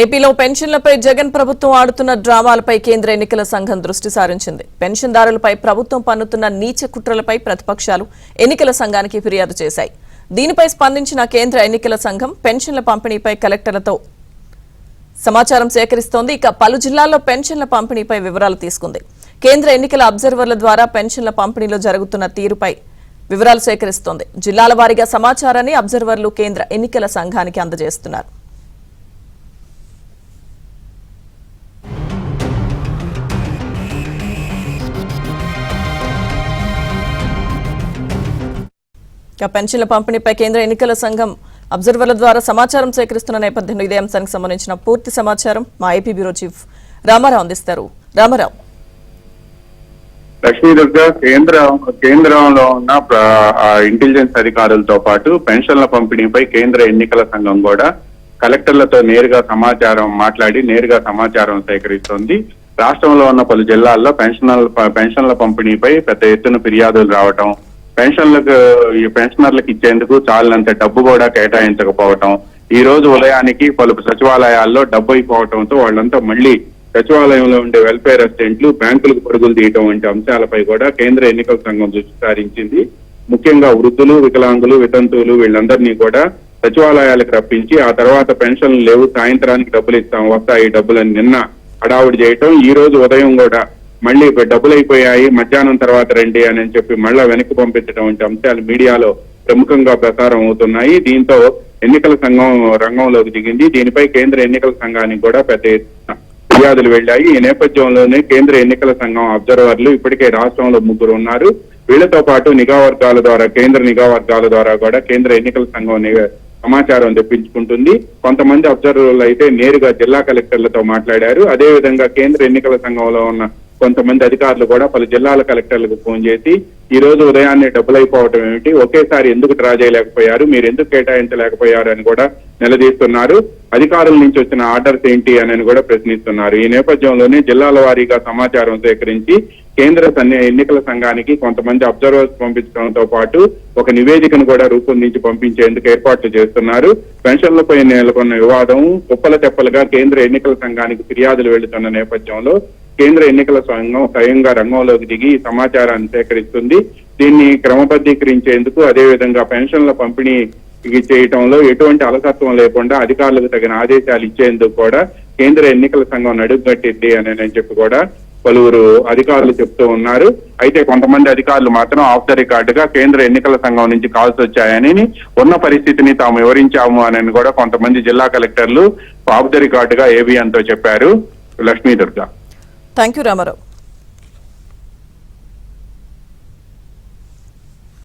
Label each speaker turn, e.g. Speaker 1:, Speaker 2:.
Speaker 1: ఏపీలో పెన్షన్లపై జగన్ ప్రభుత్వం ఆడుతున్న డ్రామాలపై కేంద్ర ఎన్నికల సంఘం దృష్టి సారించింది. పెన్షన్దారులపై ప్రభుత్వం పన్నుతున్న నీచ కుట్రలపై ప్రతిపక్షాలు ఎన్నికల సంఘానికి ఫిర్యాదు చేశాయి. దీనిపై స్పందించిన కేంద్ర ఎన్నికల సంఘం పెన్షన్ల పంపిణీపై కలెక్టర్లతో సమాచారం సేకరిస్తోంది. ఇక పలు జిల్లాల్లో పెన్షన్ల పంపిణీపై వివరాలు తీసుకుంది. కేంద్ర ఎన్నికల అబ్జర్వర్ల ద్వారా పెన్షన్ల పంపిణీలో జరుగుతున్న తీరుపై వివరాలు సేకరిస్తోంది. జిల్లాల వారీగా సమాచారాన్ని అబ్జర్వర్లు కేంద్ర ఎన్నికల సంఘానికి అందజేస్తున్నారు. పెన్షన్ల పంపిణీపై కేంద్ర ఎన్నికల సంఘం అబ్జర్వర్ల ద్వారా సమాచారం సేకరిస్తున్న నేపథ్యంలో ఇదే అంశానికి సంబంధించిన పూర్తి సమాచారం మా ఏపీ బ్యూరో చీఫ్ రామారావు అందిస్తారు. రామారావు.
Speaker 2: లక్ష్మీదుర్గ కేంద్రంలో ఉన్న ఇంటెలిజెన్స్ అధికారులతో పాటు పెన్షన్ల పంపిణీపై కేంద్ర ఎన్నికల సంఘం కూడా కలెక్టర్లతో నేరుగా సమాచారం సేకరిస్తోంది. రాష్ట్రంలో ఉన్న పలు జిల్లాల్లో పెన్షన్ల పంపిణీపై పెద్ద ఎత్తున ఫిర్యాదులు రావటం, పెన్షనర్లకు ఇచ్చేందుకు చాలినంత డబ్బు కూడా కేటాయించకపోవటం, ఈ రోజు ఉదయానికి పలు సచివాలయాల్లో డబ్బు అయిపోవటంతో వాళ్ళంతా మళ్లీ సచివాలయంలో ఉండే వెల్ఫేర్ అసిస్టెంట్లు బ్యాంకులకు పరుగులు తీయటం వంటి అంశాలపై కూడా కేంద్ర ఎన్నికల సంఘం దృష్టి సారించింది. ముఖ్యంగా వృద్ధులు, వికలాంగులు, వితంతువులు వీళ్ళందరినీ కూడా సచివాలయాలకు రప్పించి ఆ తర్వాత పెన్షన్లు లేవు, సాయంత్రానికి డబ్బులు ఇస్తాం, వస్తాయి డబ్బులని నిన్న హడావుడి చేయటం, ఈ రోజు ఉదయం కూడా మళ్లీ డబ్బులు అయిపోయాయి మధ్యాహ్నం తర్వాత రండి అని చెప్పి మళ్ళా వెనక్కి పంపించడం వంటి అంశాలు మీడియాలో ప్రముఖంగా ప్రసారం అవుతున్నాయి. దీంతో ఎన్నికల సంఘం రంగంలోకి దిగింది. దీనిపై కేంద్ర ఎన్నికల సంఘానికి కూడా పెద్ద ఎత్తున ఫిర్యాదులు వెళ్లాయి. ఈ నేపథ్యంలోనే కేంద్ర ఎన్నికల సంఘం అబ్జర్వర్లు ఇప్పటికే రాష్ట్రంలో 3 ఉన్నారు. వీళ్లతో పాటు కేంద్ర నిఘా వర్గాల ద్వారా కూడా కేంద్ర ఎన్నికల సంఘం సమాచారం తెప్పించుకుంటుంది. కొంతమంది అబ్జర్వర్లు అయితే నేరుగా జిల్లా కలెక్టర్లతో మాట్లాడారు. అదేవిధంగా కేంద్ర ఎన్నికల సంఘంలో ఉన్న కొంతమంది అధికారులు కూడా పలు జిల్లాల కలెక్టర్లకు ఫోన్ చేసి ఈ రోజు ఉదయాన్నే డబ్బులు అయిపోవటం ఏమిటి, ఒకేసారి ఎందుకు డ్రా చేయలేకపోయారు, మీరు ఎందుకు కేటాయించలేకపోయారు అని కూడా నిలదీస్తున్నారు. అధికారుల నుంచి వచ్చిన ఆర్డర్స్ ఏంటి అని కూడా ప్రశ్నిస్తున్నారు. ఈ నేపథ్యంలోనే జిల్లాల వారీగా సమాచారం సేకరించి కేంద్ర ఎన్నికల సంఘానికి కొంతమంది అబ్జర్వర్స్ పంపించడంతో పాటు ఒక నివేదికను కూడా రూపొందించి పంపించేందుకు ఏర్పాట్లు చేస్తున్నారు. పెన్షన్లపై నెలకొన్న వివాదం కుప్పల తెప్పలుగా కేంద్ర ఎన్నికల సంఘానికి ఫిర్యాదులు వెళ్తున్న నేపథ్యంలో కేంద్ర ఎన్నికల సంఘం స్వయంగా రంగంలోకి దిగి సమాచారాన్ని సేకరిస్తుంది. దీన్ని క్రమబద్ధీకరించేందుకు అదేవిధంగా పెన్షన్ల పంపిణీ చేయటంలో ఎటువంటి అలసత్వం లేకుండా అధికారులకు తగిన ఆదేశాలు ఇచ్చేందుకు కూడా కేంద్ర ఎన్నికల సంఘం నడుగట్టింది అని చెప్పి కూడా పలువురు అధికారులు చెప్తూ ఉన్నారు. అయితే కొంతమంది అధికారులు మాత్రం ఆఫ్ ద రికార్డ్ గా కేంద్ర ఎన్నికల సంఘం నుంచి కాల్స్ వచ్చాయని, ఉన్న పరిస్థితిని తాము వివరించాము అని కూడా కొంతమంది జిల్లా కలెక్టర్లు ఆఫ్ ద రికార్డ్ గా ఏబిఎన్ తో చెప్పారు. లక్ష్మీదుర్గ.
Speaker 1: Thank you Ramarao.